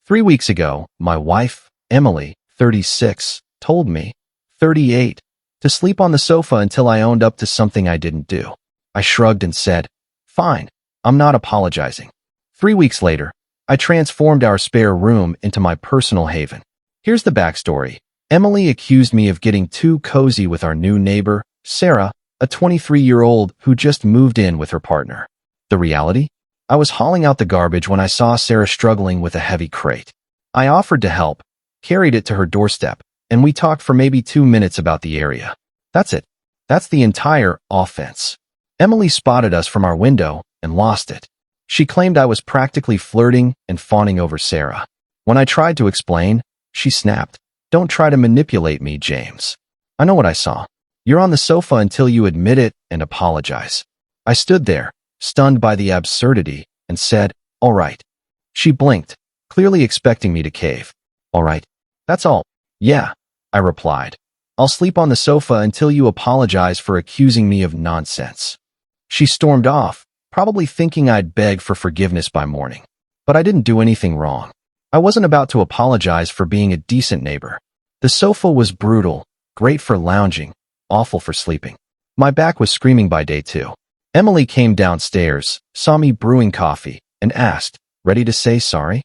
3 weeks ago, my wife, Emily, 36, told me, 38, to sleep on the sofa until I owned up to something I didn't do. I shrugged and said, fine, I'm not apologizing. 3 weeks later, I transformed our spare room into my personal haven. Here's the backstory. Emily accused me of getting too cozy with our new neighbor, Sarah, a 23-year-old who just moved in with her partner. The reality? I was hauling out the garbage when I saw Sarah struggling with a heavy crate. I offered to help, carried it to her doorstep, and we talked for maybe 2 minutes about the area. That's it. That's the entire offense. Emily spotted us from our window and lost it. She claimed I was practically flirting and fawning over Sarah. When I tried to explain, she snapped, "Don't try to manipulate me, James. I know what I saw. You're on the sofa until you admit it and apologize." I stood there, stunned by the absurdity, and said, "All right." She blinked, clearly expecting me to cave. "All right. That's all." "Yeah," I replied. "I'll sleep on the sofa until you apologize for accusing me of nonsense." She stormed off, probably thinking I'd beg for forgiveness by morning. But I didn't do anything wrong. I wasn't about to apologize for being a decent neighbor. The sofa was brutal, great for lounging, awful for sleeping. My back was screaming by day 2. Emily came downstairs, saw me brewing coffee, and asked, "Ready to say sorry?"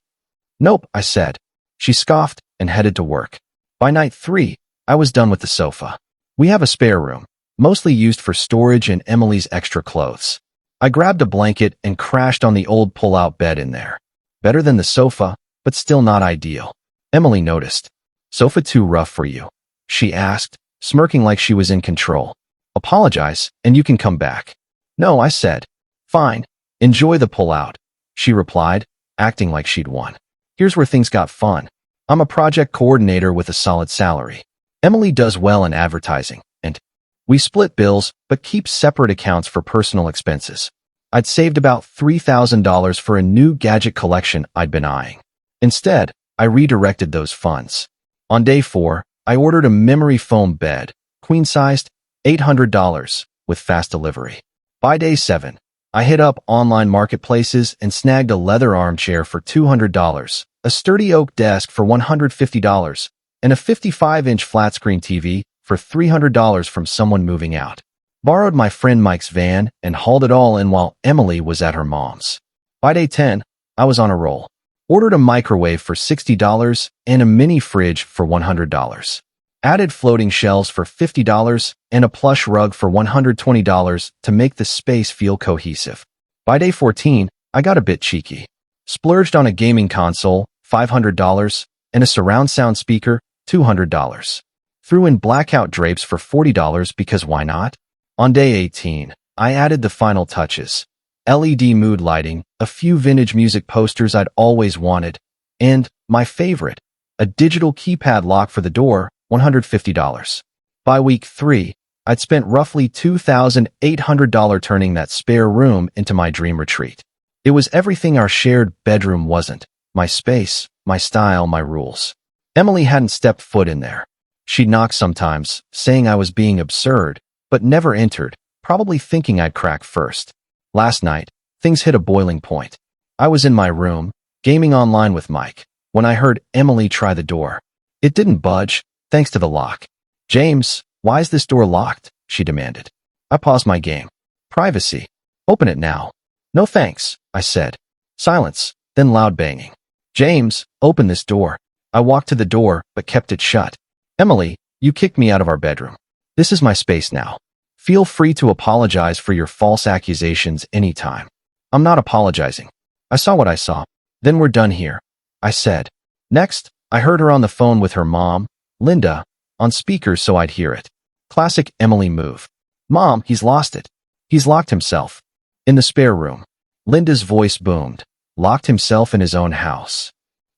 "Nope," I said. She scoffed and headed to work. By night 3, I was done with the sofa. We have a spare room, mostly used for storage and Emily's extra clothes. I grabbed a blanket and crashed on the old pull-out bed in there. Better than the sofa, but still not ideal. Emily noticed. "Sofa too rough for you?" she asked, smirking like she was in control. "Apologize, and you can come back." "No," I said. "Fine. Enjoy the pull-out," she replied, acting like she'd won. Here's where things got fun. I'm a project coordinator with a solid salary. Emily does well in advertising, and we split bills but keep separate accounts for personal expenses. I'd saved about $3,000 for a new gadget collection I'd been eyeing. Instead, I redirected those funds. On day 4, I ordered a memory foam bed, queen-sized, $800, with fast delivery. By day 7, I hit up online marketplaces and snagged a leather armchair for $200, a sturdy oak desk for $150, and a 55-inch flat-screen TV for $300 from someone moving out. Borrowed my friend Mike's van and hauled it all in while Emily was at her mom's. By day 10, I was on a roll. Ordered a microwave for $60 and a mini fridge for $100. Added floating shelves for $50 and a plush rug for $120 to make the space feel cohesive. By day 14, I got a bit cheeky. Splurged on a gaming console, $500, and a surround sound speaker, $200. Threw in blackout drapes for $40 because why not? On day 18, I added the final touches. LED mood lighting, a few vintage music posters I'd always wanted, and, my favorite, a digital keypad lock for the door, $150. By week 3, I'd spent roughly $2,800 turning that spare room into my dream retreat. It was everything our shared bedroom wasn't. My space, my style, my rules. Emily hadn't stepped foot in there. She'd knock sometimes, saying I was being absurd, but never entered, probably thinking I'd crack first. Last night, things hit a boiling point. I was in my room, gaming online with Mike, when I heard Emily try the door. It didn't budge, thanks to the lock. "James, why is this door locked?" she demanded. I paused my game. "Privacy. Open it now." "No thanks," I said. Silence, then loud banging. "James, open this door." I walked to the door, but kept it shut. "Emily, you kicked me out of our bedroom. This is my space now. Feel free to apologize for your false accusations anytime." "I'm not apologizing. I saw what I saw." "Then we're done here," I said. Next, I heard her on the phone with her mom, Linda, on speaker so I'd hear it. Classic Emily move. "Mom, he's lost it. He's locked himself." In the spare room, Linda's voice boomed. "Locked himself in his own house."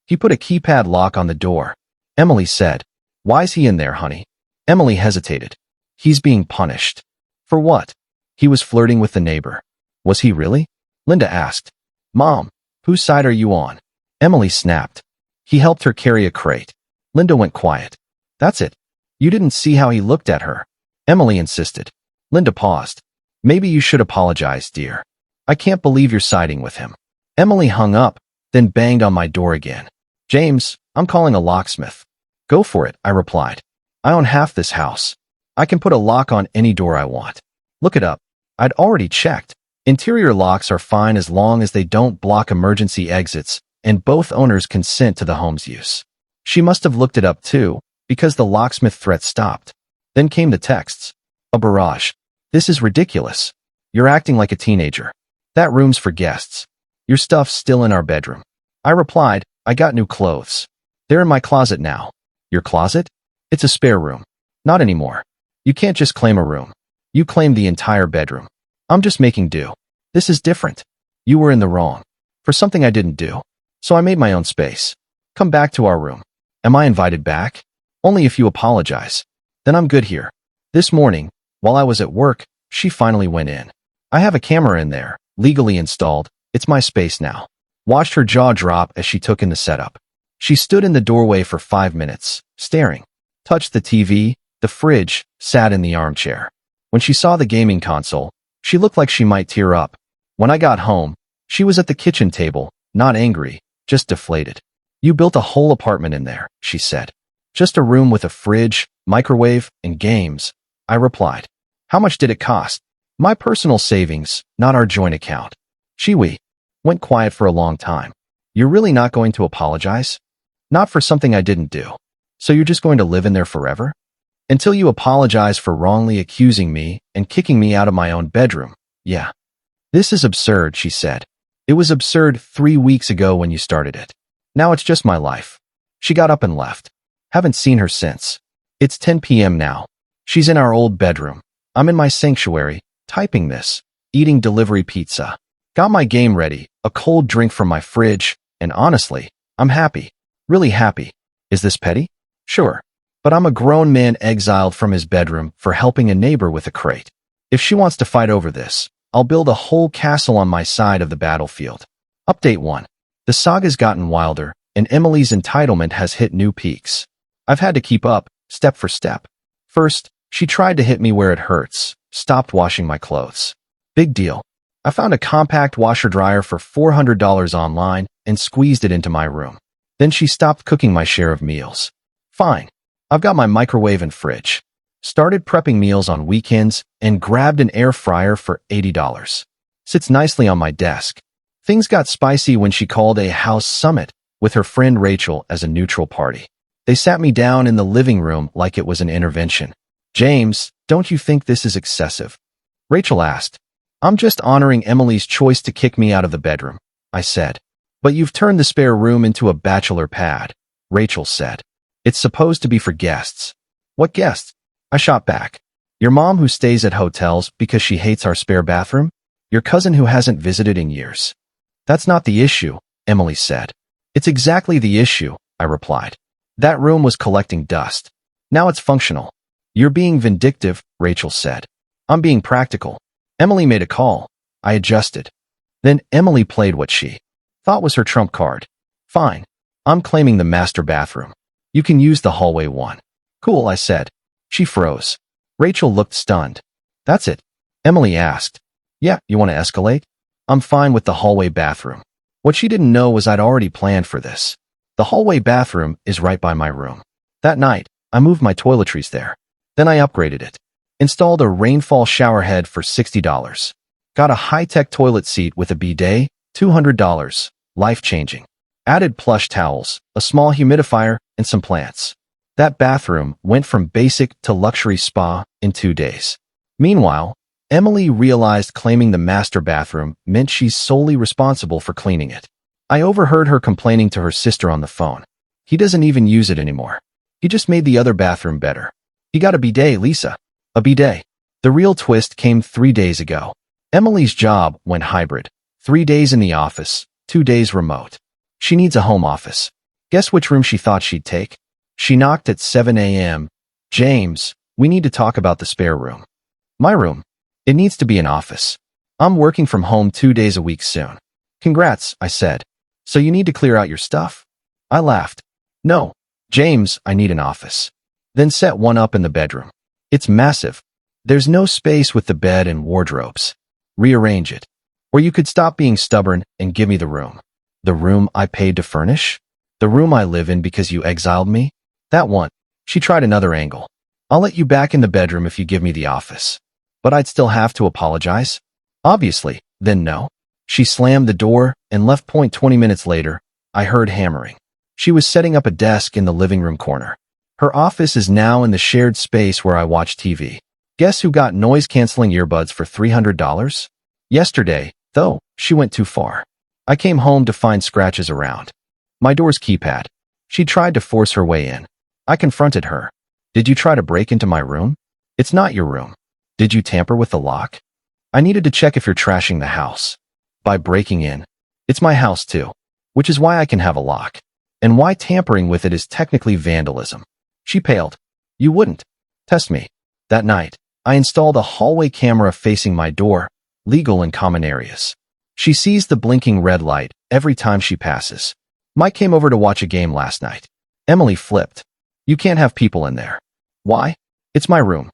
"He put a keypad lock on the door," Emily said. "Why's he in there, honey?" Emily hesitated. "He's being punished." "For what?" "He was flirting with the neighbor." "Was he really?" Linda asked. "Mom, whose side are you on?" Emily snapped. "He helped her carry a crate." Linda went quiet. "That's it. You didn't see how he looked at her," Emily insisted. Linda paused. "Maybe you should apologize, dear. I can't believe you're siding with him." Emily hung up, then banged on my door again. James, I'm calling a locksmith. Go for it, I replied. I own half this house. I can put a lock on any door I want. Look it up. I'd already checked. Interior locks are fine as long as they don't block emergency exits and both owners consent to the home's use. She must have looked it up too, because the locksmith threat stopped. Then came the texts. A barrage. This is ridiculous. You're acting like a teenager. That room's for guests. Your stuff's still in our bedroom. I replied, I got new clothes. They're in my closet now. Your closet? It's a spare room. Not anymore. You can't just claim a room. You claim the entire bedroom. I'm just making do. This is different. You were in the wrong. For something I didn't do. So I made my own space. Come back to our room. Am I invited back? Only if you apologize. Then I'm good here. This morning, while I was at work, she finally went in. I have a camera in there, legally installed. It's my space now. Watched her jaw drop as she took in the setup. She stood in the doorway for 5 minutes, staring. Touched the TV, the fridge, sat in the armchair. When she saw the gaming console, she looked like she might tear up. When I got home, she was at the kitchen table, not angry, just deflated. You built a whole apartment in there, she said. Just a room with a fridge, microwave, and games. I replied. How much did it cost? My personal savings, not our joint account. She went quiet for a long time. You're really not going to apologize? Not for something I didn't do. So you're just going to live in there forever? Until you apologize for wrongly accusing me and kicking me out of my own bedroom. Yeah. This is absurd, she said. It was absurd 3 weeks ago when you started it. Now it's just my life. She got up and left. Haven't seen her since. It's 10 p.m. now. She's in our old bedroom. I'm in my sanctuary, typing this, eating delivery pizza. Got my game ready, a cold drink from my fridge, and honestly, I'm happy. Really happy. Is this petty? Sure. But I'm a grown man exiled from his bedroom for helping a neighbor with a crate. If she wants to fight over this, I'll build a whole castle on my side of the battlefield. Update 1. The saga's gotten wilder, and Emily's entitlement has hit new peaks. I've had to keep up, step for step. First, she tried to hit me where it hurts, stopped washing my clothes. Big deal. I found a compact washer-dryer for $400 online and squeezed it into my room. Then she stopped cooking my share of meals. Fine. I've got my microwave and fridge. Started prepping meals on weekends and grabbed an air fryer for $80. Sits nicely on my desk. Things got spicy when she called a house summit with her friend Rachel as a neutral party. They sat me down in the living room like it was an intervention. James, don't you think this is excessive? Rachel asked. I'm just honoring Emily's choice to kick me out of the bedroom, I said. But you've turned the spare room into a bachelor pad, Rachel said. It's supposed to be for guests. What guests? I shot back. Your mom who stays at hotels because she hates our spare bathroom? Your cousin who hasn't visited in years? That's not the issue, Emily said. It's exactly the issue, I replied. That room was collecting dust. Now it's functional. You're being vindictive, Rachel said. I'm being practical. Emily made a call. I adjusted. Then Emily played what she thought was her trump card. Fine. I'm claiming the master bathroom. You can use the hallway one. Cool, I said. She froze. Rachel looked stunned. That's it? Emily asked. Yeah, you want to escalate? I'm fine with the hallway bathroom. What she didn't know was I'd already planned for this. The hallway bathroom is right by my room. That night, I moved my toiletries there. Then I upgraded it. Installed a rainfall shower head for $60. Got a high-tech toilet seat with a bidet, $200. Life-changing. Added plush towels, a small humidifier, and some plants. That bathroom went from basic to luxury spa in 2 days. Meanwhile, Emily realized claiming the master bathroom meant she's solely responsible for cleaning it. I overheard her complaining to her sister on the phone. He doesn't even use it anymore. He just made the other bathroom better. He got a bidet, Lisa. A bidet. The real twist came 3 days ago. Emily's job went hybrid. 3 days in the office, 2 days remote. She needs a home office. Guess which room she thought she'd take? She knocked at 7 a.m. James, we need to talk about the spare room. My room. It needs to be an office. I'm working from home 2 days a week soon. Congrats, I said. So you need to clear out your stuff? I laughed. No, James, I need an office. Then set one up in the bedroom. It's massive. There's no space with the bed and wardrobes. Rearrange it. Or you could stop being stubborn and give me the room. The room I paid to furnish? The room I live in because you exiled me? That one. She tried another angle. I'll let you back in the bedroom if you give me the office. But I'd still have to apologize? Obviously, then no. She slammed the door and left. 20 minutes later, I heard hammering. She was setting up a desk in the living room corner. Her office is now in the shared space where I watch TV. Guess who got noise-canceling earbuds for $300? Yesterday, though, she went too far. I came home to find scratches around my door's keypad. She tried to force her way in. I confronted her. Did you try to break into my room? It's not your room. Did you tamper with the lock? I needed to check if you're trashing the house. By breaking in. It's my house too. Which is why I can have a lock. And why tampering with it is technically vandalism. She paled. You wouldn't. Test me. That night, I installed a hallway camera facing my door, legal in common areas. She sees the blinking red light every time she passes. Mike came over to watch a game last night. Emily flipped. You can't have people in there. Why? It's my room.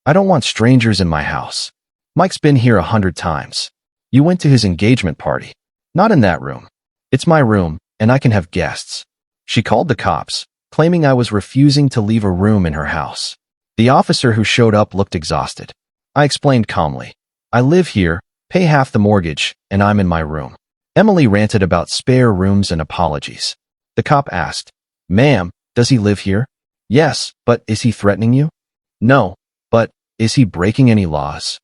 I don't want strangers in my house. Mike's been here 100 times. You went to his engagement party. Not in that room. It's my room, and I can have guests. She called the cops, claiming I was refusing to leave a room in her house. The officer who showed up looked exhausted. I explained calmly. I live here, pay half the mortgage, and I'm in my room. Emily ranted about spare rooms and apologies. The cop asked, Ma'am, does he live here? Yes, but is he threatening you? No, but is he breaking any laws?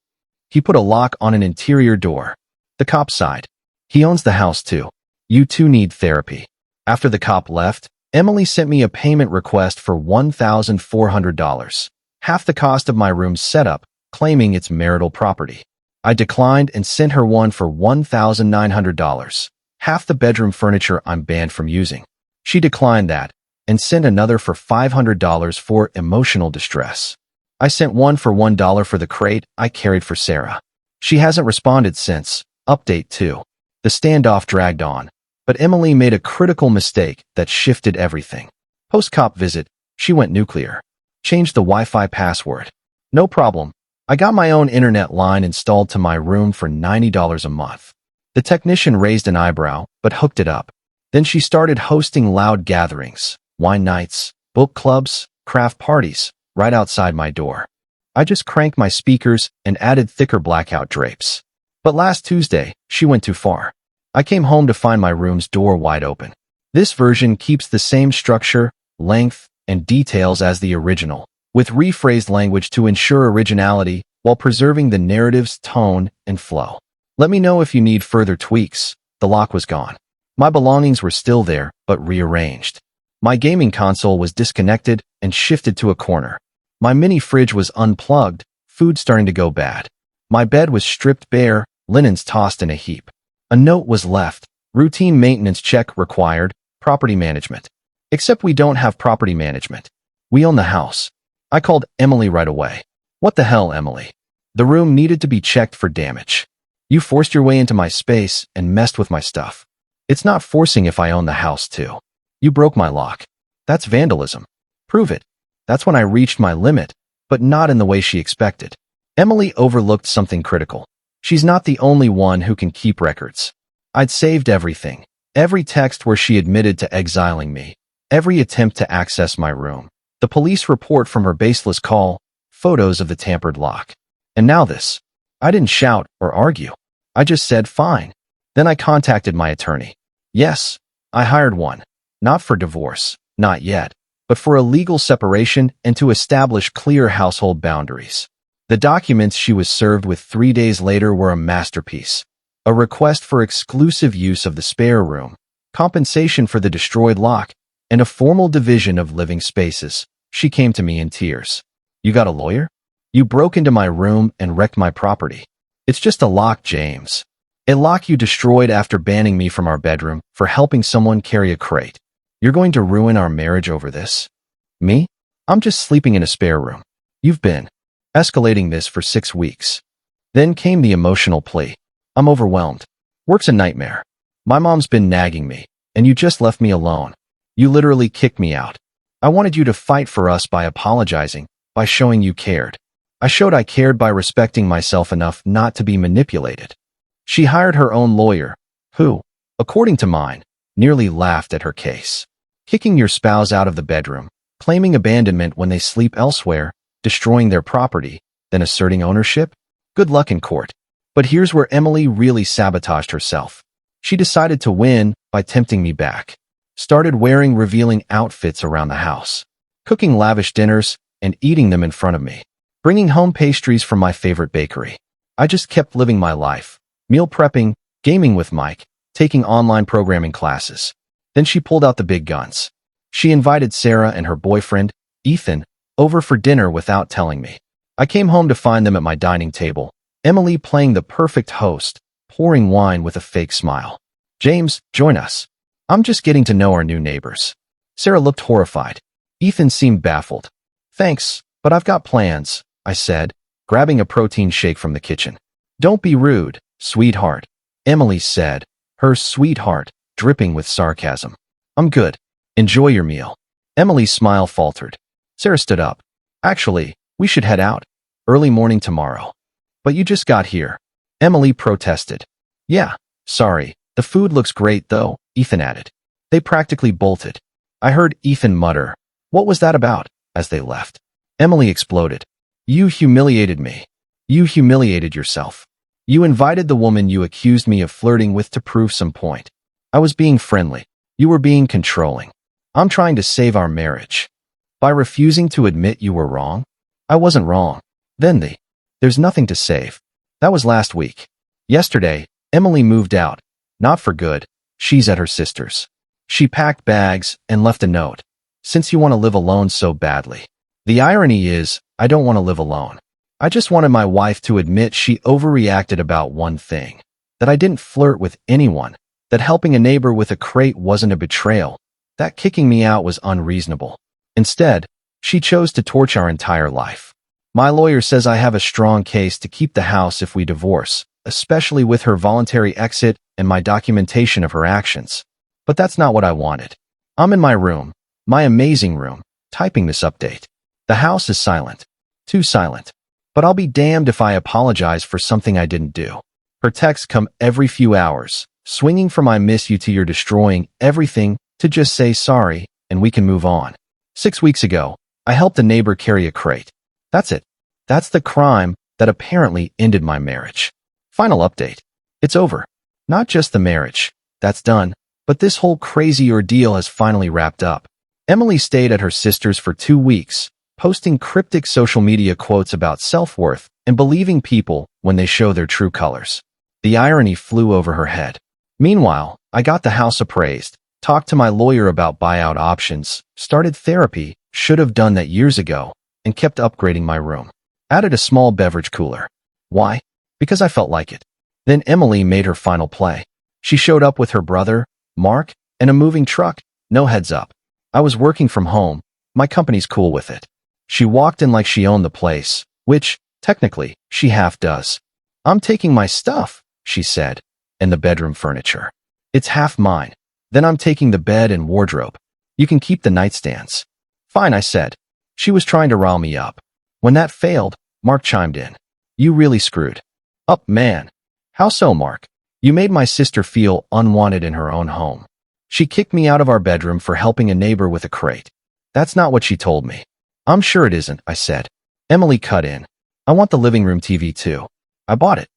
He put a lock on an interior door. The cop sighed. He owns the house too. You two need therapy. After the cop left, Emily sent me a payment request for $1,400, half the cost of my room's setup, claiming it's marital property. I declined and sent her one for $1,900, half the bedroom furniture I'm banned from using. She declined that and sent another for $500 for emotional distress. I sent one for $1 for the crate I carried for Sarah. She hasn't responded since. Update 2. The standoff dragged on, but Emily made a critical mistake that shifted everything. Post-cop visit, she went nuclear. Changed the Wi-Fi password. No problem. I got my own internet line installed to my room for $90 a month. The technician raised an eyebrow, but hooked it up. Then she started hosting loud gatherings, wine nights, book clubs, craft parties, right outside my door. I just cranked my speakers and added thicker blackout drapes. But last Tuesday, she went too far. I came home to find my room's door wide open. This version keeps the same structure, length, and details as the original, with rephrased language to ensure originality while preserving the narrative's tone and flow. Let me know if you need further tweaks. The lock was gone. My belongings were still there, but rearranged. My gaming console was disconnected and shifted to a corner. My mini fridge was unplugged, food starting to go bad. My bed was stripped bare, linens tossed in a heap. A note was left. Routine maintenance check required, property management. Except we don't have property management. We own the house. I called Emily right away. What the hell, Emily? The room needed to be checked for damage. You forced your way into my space and messed with my stuff. It's not forcing if I own the house too. You broke my lock. That's vandalism. Prove it. That's when I reached my limit, but not in the way she expected. Emily overlooked something critical. She's not the only one who can keep records. I'd saved everything. Every text where she admitted to exiling me. Every attempt to access my room. The police report from her baseless call. Photos of the tampered lock. And now this. I didn't shout or argue. I just said fine. Then I contacted my attorney. Yes, I hired one. Not for divorce, not yet, but for a legal separation and to establish clear household boundaries. The documents she was served with 3 days later were a masterpiece. A request for exclusive use of the spare room, compensation for the destroyed lock, and a formal division of living spaces. She came to me in tears. You got a lawyer? You broke into my room and wrecked my property. It's just a lock, James. A lock you destroyed after banning me from our bedroom for helping someone carry a crate. You're going to ruin our marriage over this? Me? I'm just sleeping in a spare room. You've been escalating this for 6 weeks. Then came the emotional plea. I'm overwhelmed. Work's a nightmare. My mom's been nagging me, and you just left me alone. You literally kicked me out. I wanted you to fight for us by apologizing, by showing you cared. I showed I cared by respecting myself enough not to be manipulated. She hired her own lawyer, who, according to mine, nearly laughed at her case. Kicking your spouse out of the bedroom, claiming abandonment when they sleep elsewhere, destroying their property, then asserting ownership? Good luck in court. But here's where Emily really sabotaged herself. She decided to win by tempting me back. Started wearing revealing outfits around the house, cooking lavish dinners and eating them in front of me, bringing home pastries from my favorite bakery. I just kept living my life, meal prepping, gaming with Mike, taking online programming classes. Then she pulled out the big guns. She invited Sarah and her boyfriend, Ethan, over for dinner without telling me. I came home to find them at my dining table, Emily playing the perfect host, pouring wine with a fake smile. James, join us. I'm just getting to know our new neighbors. Sarah looked horrified. Ethan seemed baffled. Thanks, but I've got plans, I said, grabbing a protein shake from the kitchen. Don't be rude, sweetheart, Emily said, her sweetheart dripping with sarcasm. I'm good. Enjoy your meal. Emily's smile faltered. Sarah stood up. Actually, we should head out. Early morning tomorrow. But you just got here. Emily protested. Yeah, sorry. The food looks great though, Ethan added. They practically bolted. I heard Ethan mutter, "What was that about?" as they left. Emily exploded. You humiliated me. You humiliated yourself. You invited the woman you accused me of flirting with to prove some point. I was being friendly. You were being controlling. I'm trying to save our marriage. By refusing to admit you were wrong? I wasn't wrong. Then there's nothing to save. That was last week. Yesterday, Emily moved out. Not for good. She's at her sister's. She packed bags and left a note. Since you want to live alone so badly. The irony is, I don't want to live alone. I just wanted my wife to admit she overreacted about one thing. That I didn't flirt with anyone. That helping a neighbor with a crate wasn't a betrayal. That kicking me out was unreasonable. Instead, she chose to torch our entire life. My lawyer says I have a strong case to keep the house if we divorce, especially with her voluntary exit and my documentation of her actions. But that's not what I wanted. I'm in my room, my amazing room, typing this update. The house is silent. Too silent. But I'll be damned if I apologize for something I didn't do. Her texts come every few hours, swinging from I miss you to you're destroying everything to just say sorry and we can move on. 6 weeks ago, I helped a neighbor carry a crate. That's it. That's the crime that apparently ended my marriage. Final update. It's over. Not just the marriage. That's done. But this whole crazy ordeal has finally wrapped up. Emily stayed at her sister's for 2 weeks, posting cryptic social media quotes about self-worth and believing people when they show their true colors. The irony flew over her head. Meanwhile, I got the house appraised, talked to my lawyer about buyout options, started therapy, should have done that years ago, and kept upgrading my room. Added a small beverage cooler. Why? Because I felt like it. Then Emily made her final play. She showed up with her brother, Mark, and a moving truck, no heads up. I was working from home. My company's cool with it. She walked in like she owned the place, which, technically, she half does. I'm taking my stuff, she said, and the bedroom furniture. It's half mine. Then I'm taking the bed and wardrobe. You can keep the nightstands. Fine, I said. She was trying to rile me up. When that failed, Mark chimed in. You really screwed up, man. How so, Mark? You made my sister feel unwanted in her own home. She kicked me out of our bedroom for helping a neighbor with a crate. That's not what she told me. I'm sure it isn't, I said. Emily cut in. I want the living room TV too. I bought it.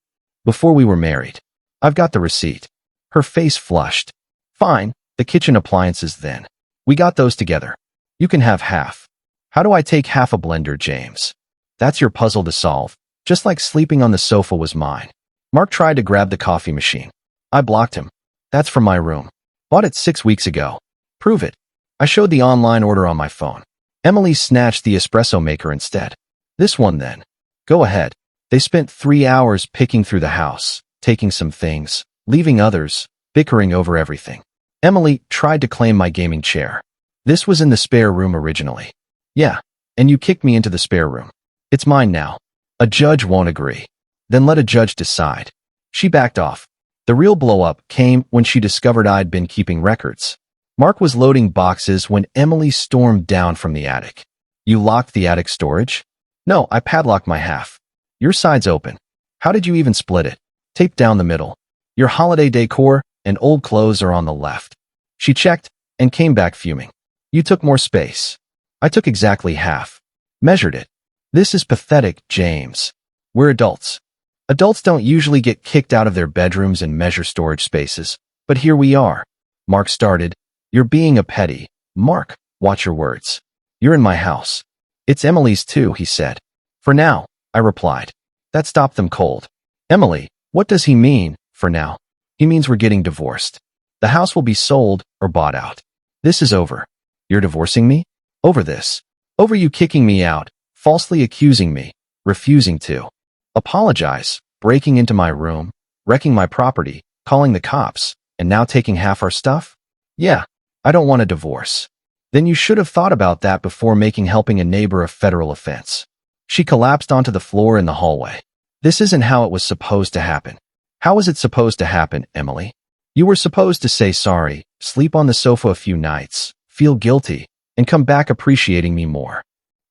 Before we were married. I've got the receipt. Her face flushed. Fine, the kitchen appliances then. We got those together. You can have half. How do I take half a blender, James? That's your puzzle to solve. Just like sleeping on the sofa was mine. Mark tried to grab the coffee machine. I blocked him. That's from my room. Bought it 6 weeks ago. Prove it. I showed the online order on my phone. Emily snatched the espresso maker instead. This one then. Go ahead. They spent 3 hours picking through the house, taking some things, leaving others, bickering over everything. Emily tried to claim my gaming chair. This was in the spare room originally. Yeah, and you kicked me into the spare room. It's mine now. A judge won't agree. Then let a judge decide. She backed off. The real blow-up came when she discovered I'd been keeping records. Mark was loading boxes when Emily stormed down from the attic. You locked the attic storage? No, I padlocked my half. Your side's open. How did you even split it? Taped down the middle. Your holiday decor and old clothes are on the left. She checked and came back fuming. You took more space. I took exactly half. Measured it. This is pathetic, James. We're adults. Adults don't usually get kicked out of their bedrooms and measure storage spaces, but here we are. Mark started. You're being a petty. Mark, watch your words. You're in my house. It's Emily's too, he said. For now, I replied. That stopped them cold. Emily, what does he mean, for now? He means we're getting divorced. The house will be sold or bought out. This is over. You're divorcing me? Over this. Over you kicking me out, falsely accusing me, refusing to apologize, breaking into my room, wrecking my property, calling the cops, and now taking half our stuff? Yeah, I don't want a divorce. Then you should have thought about that before making helping a neighbor a federal offense. She collapsed onto the floor in the hallway. This isn't how it was supposed to happen. How was it supposed to happen, Emily? You were supposed to say sorry, sleep on the sofa a few nights, feel guilty, and come back appreciating me more.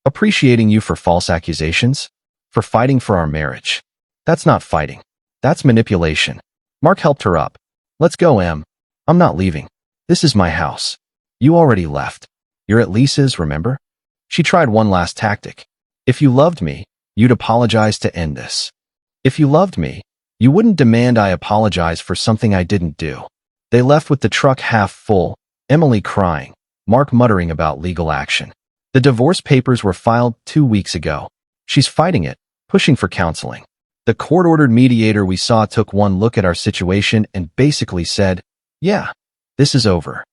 Appreciating you for false accusations? For fighting for our marriage. That's not fighting. That's manipulation. Mark helped her up. Let's go, Em. I'm not leaving. This is my house. You already left. You're at Lisa's, remember? She tried one last tactic. If you loved me, you'd apologize to end this. If you loved me, you wouldn't demand I apologize for something I didn't do. They left with the truck half full, Emily crying, Mark muttering about legal action. The divorce papers were filed 2 weeks ago. She's fighting it, pushing for counseling. The court-ordered mediator we saw took one look at our situation and basically said, yeah, this is over.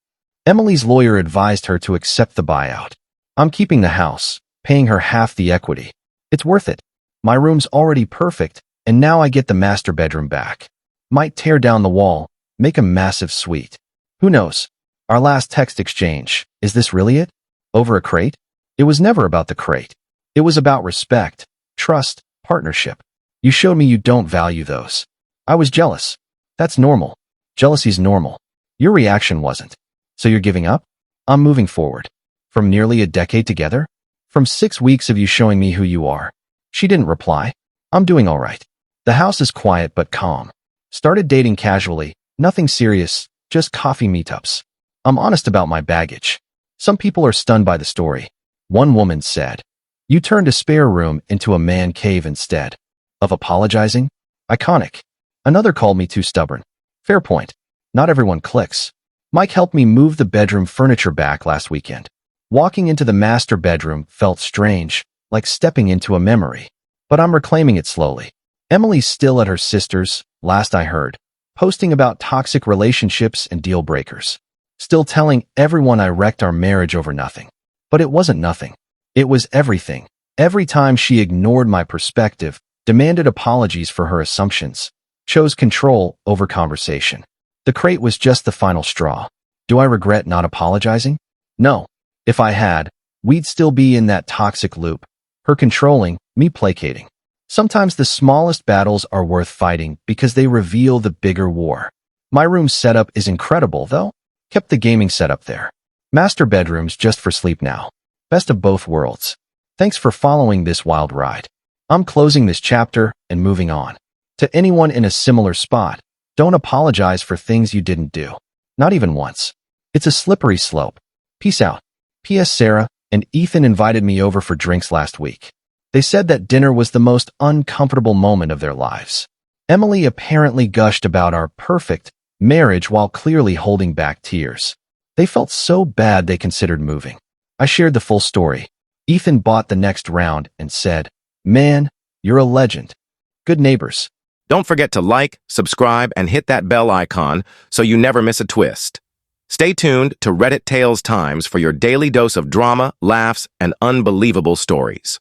Emily's lawyer advised her to accept the buyout. I'm keeping the house, paying her half the equity. It's worth it. My room's already perfect, and now I get the master bedroom back. Might tear down the wall, make a massive suite. Who knows? Our last text exchange, is this really it? Over a crate? It was never about the crate. It was about respect, trust, partnership. You showed me you don't value those. I was jealous. That's normal. Jealousy's normal. Your reaction wasn't. So you're giving up? I'm moving forward. From nearly a decade together? From 6 weeks of you showing me who you are. She didn't reply. I'm doing all right. The house is quiet but calm. Started dating casually, nothing serious, just coffee meetups. I'm honest about my baggage. Some people are stunned by the story. One woman said, you turned a spare room into a man cave instead of apologizing? Iconic. Another called me too stubborn. Fair point. Not everyone clicks. Mike helped me move the bedroom furniture back last weekend. Walking into the master bedroom felt strange, like stepping into a memory. But I'm reclaiming it slowly. Emily's still at her sister's, last I heard, posting about toxic relationships and deal breakers. Still telling everyone I wrecked our marriage over nothing. But it wasn't nothing. It was everything. Every time she ignored my perspective, demanded apologies for her assumptions, chose control over conversation. The crate was just the final straw. Do I regret not apologizing? No. If I had, we'd still be in that toxic loop. Her controlling, me placating. Sometimes the smallest battles are worth fighting because they reveal the bigger war. My room setup is incredible, though. Kept the gaming setup there. Master bedrooms just for sleep now. Best of both worlds. Thanks for following this wild ride. I'm closing this chapter and moving on. To anyone in a similar spot, don't apologize for things you didn't do. Not even once. It's a slippery slope. Peace out. P.S. Sarah and Ethan invited me over for drinks last week. They said that dinner was the most uncomfortable moment of their lives. Emily apparently gushed about our perfect marriage while clearly holding back tears. They felt so bad they considered moving. I shared the full story. Ethan bought the next round and said, man, you're a legend. Good neighbors. Don't forget to like, subscribe, and hit that bell icon so you never miss a twist. Stay tuned to Reddit Tales Times for your daily dose of drama, laughs, and unbelievable stories.